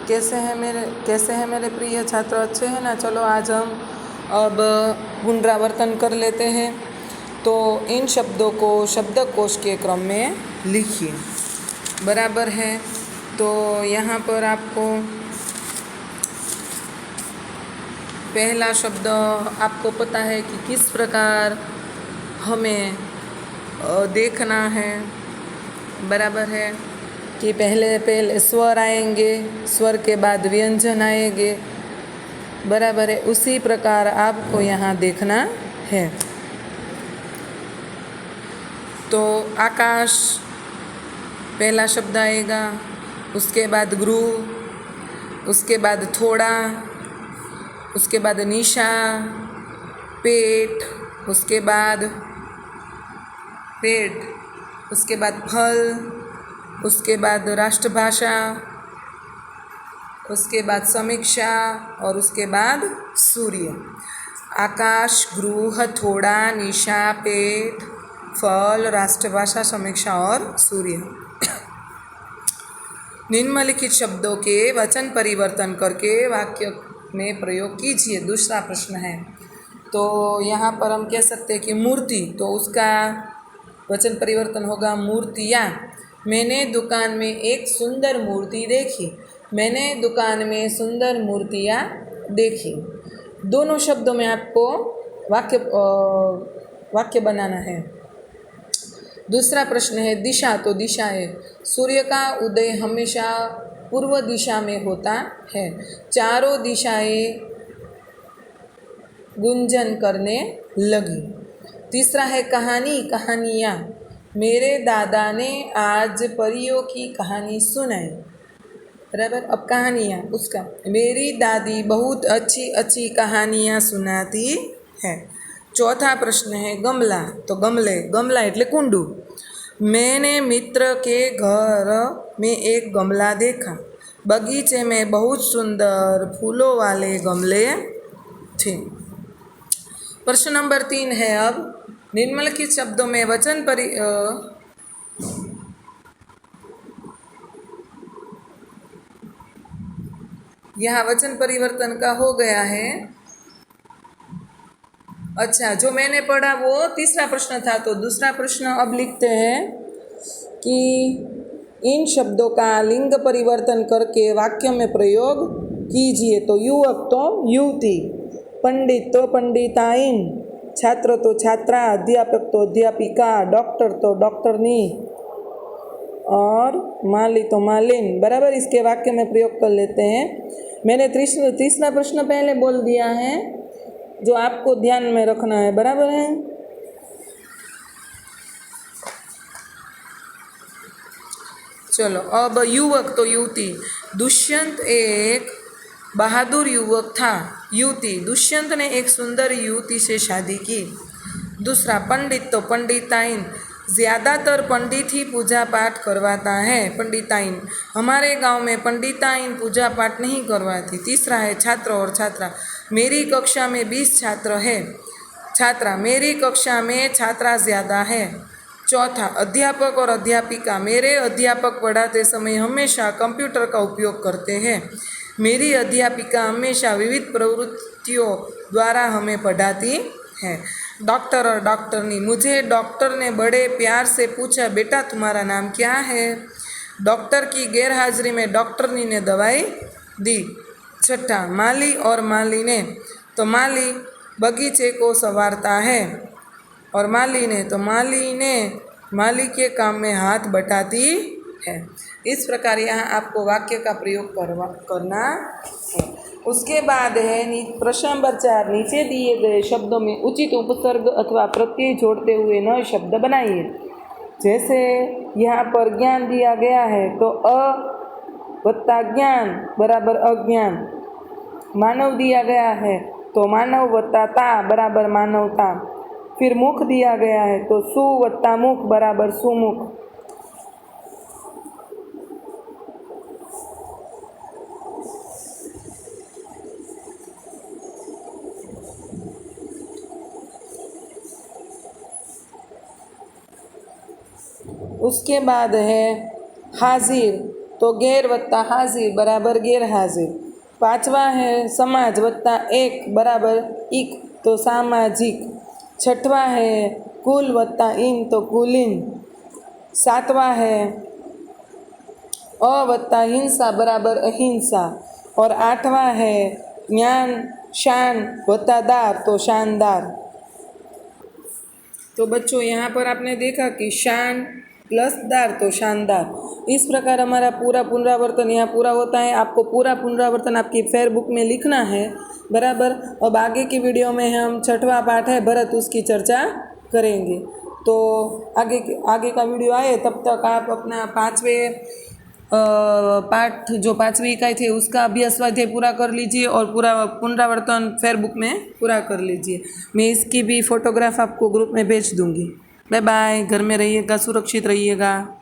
कैसे हैं मेरे प्रिय छात्र, अच्छे हैं ना। चलो आज हम अब पुनरावर्तन कर लेते हैं। तो इन शब्दों को शब्दकोश के क्रम में लिखिए, बराबर है। तो यहाँ पर आपको पहला शब्द आपको पता है कि किस प्रकार हमें देखना है, बराबर है कि पहले स्वर आएंगे, स्वर के बाद व्यंजन आएंगे, बराबर है। उसी प्रकार आपको यहाँ देखना है। तो आकाश पहला शब्द आएगा, उसके बाद गुरु, उसके बाद थोड़ा, उसके बाद निशा, पेट, उसके बाद पेट, उसके बाद फल, उसके बाद राष्ट्रभाषा, उसके बाद समीक्षा और उसके बाद सूर्य। आकाश, गृह, थोड़ा, निशा, पेट, फल, राष्ट्रभाषा, समीक्षा और सूर्य। निम्नलिखित शब्दों के वचन परिवर्तन करके वाक्य में प्रयोग कीजिए। दूसरा प्रश्न है, तो यहाँ पर हम कह सकते हैं कि मूर्ति, तो उसका वचन परिवर्तन होगा मूर्तियाँ। मैंने दुकान में एक सुंदर मूर्ति देखी। मैंने दुकान में सुंदर मूर्तियाँ देखी। दोनों शब्दों में आपको वाक्य बनाना है। दूसरा प्रश्न है दिशा, तो दिशा है सूर्य का उदय हमेशा पूर्व दिशा में होता है। चारों दिशाएं गुंजन करने लगी। तीसरा है कहानी, कहानियाँ। मेरे दादा ने आज परियों की कहानी सुनाई, बराबर। अब कहानियाँ, उसका मेरी दादी बहुत अच्छी अच्छी कहानियाँ सुनाती है। चौथा प्रश्न है गमला, तो गमला એટલે कुंडू। मैंने मित्र के घर में एक गमला देखा। बगीचे में बहुत सुंदर फूलों वाले गमले थे। प्रश्न नंबर 3 है, अब निम्नलिखित शब्दों में यहाँ वचन परिवर्तन का हो गया है। अच्छा, जो मैंने पढ़ा वो तीसरा प्रश्न था। तो दूसरा प्रश्न अब लिखते हैं कि इन शब्दों का लिंग परिवर्तन करके वाक्य में प्रयोग कीजिए। तो युवक तो युवती, पंडित तो पंडिताइन, छात्र तो छात्रा, अध्यापक तो अध्यापिका, डॉक्टर तो डॉक्टरनी और माली तो मालिन, बराबर। इसके वाक्य में प्रयोग कर लेते हैं। मैंने तीसरा प्रश्न पहले बोल दिया है, जो आपको ध्यान में रखना है, बराबर है। चलो, अब युवक तो युवती। दुष्यंत एक बहादुर युवक था। युवती, दुष्यंत ने एक सुंदर युवती से शादी की। दूसरा पंडित तो पंडिताइन, ज़्यादातर पंडित ही पूजा पाठ करवाता है। पंडिताइन, हमारे गांव में पंडिताइन पूजा पाठ नहीं करवाती। तीसरा है छात्र और छात्रा। मेरी कक्षा में 20 छात्र है। छात्रा, मेरी कक्षा में छात्रा ज़्यादा है। चौथा अध्यापक और अध्यापिका, मेरे अध्यापक पढ़ाते समय हमेशा कंप्यूटर का उपयोग करते हैं। मेरी अध्यापिका हमेशा विविध प्रवृत्तियों द्वारा हमें पढ़ाती है। डॉक्टर और डॉक्टरनी, मुझे डॉक्टर ने बड़े प्यार से पूछा, बेटा तुम्हारा नाम क्या है। डॉक्टर की गैरहाजिरी में डॉक्टरनी ने दवाई दी। छठा माली और मालिने, तो माली बगीचे को संवारता है और माली के काम में हाथ बटाती है। इस प्रकार यहाँ आपको वाक्य का प्रयोग करना है। उसके बाद है प्रश्न नंबर 4, नीचे दिए गए शब्दों में उचित उपसर्ग अथवा प्रत्यय जोड़ते हुए नए शब्द बनाइए। जैसे यहाँ पर ज्ञान दिया गया है, तो अ वत्ता ज्ञान बराबर अज्ञान। मानव दिया गया है, तो मानव वत्ता ता बराबर मानवता। फिर मुख दिया गया है, तो सु वत्ता मुख बराबर सुमुख। उसके बाद है हाजिर, तो गैर वत्ता हाजिर बराबर गैर हाजिर। पांचवा है समाज वत्ता एक बराबर इक, तो सामाजिक। छठवा है कुल वत्ता इन, तो कुलीन। सातवा है अ वत्ता हिंसा बराबर अहिंसा। और आठवां है ज्ञान शान वत्ता दार, तो शानदार। तो बच्चों यहाँ पर आपने देखा कि शान प्लस दार तो शानदार। इस प्रकार हमारा पूरा पुनरावर्तन यहाँ पूरा होता है। आपको पूरा पुनरावर्तन आपकी फेयर बुक में लिखना है, बराबर। अब आगे की वीडियो में हम छठवां पाठ है भरत, उसकी चर्चा करेंगे। तो आगे का वीडियो आए तब तक आप अपना पाठ जो 5वीं इकाई थी उसका अभ्यास स्वाध्याय पूरा कर लीजिए और पूरा पुनरावर्तन फेयर बुक में पूरा कर लीजिए। मैं इसकी भी फ़ोटोग्राफ आपको ग्रुप में भेज दूँगी। Bye bye. घर में रहिएगा, सुरक्षित रहिएगा।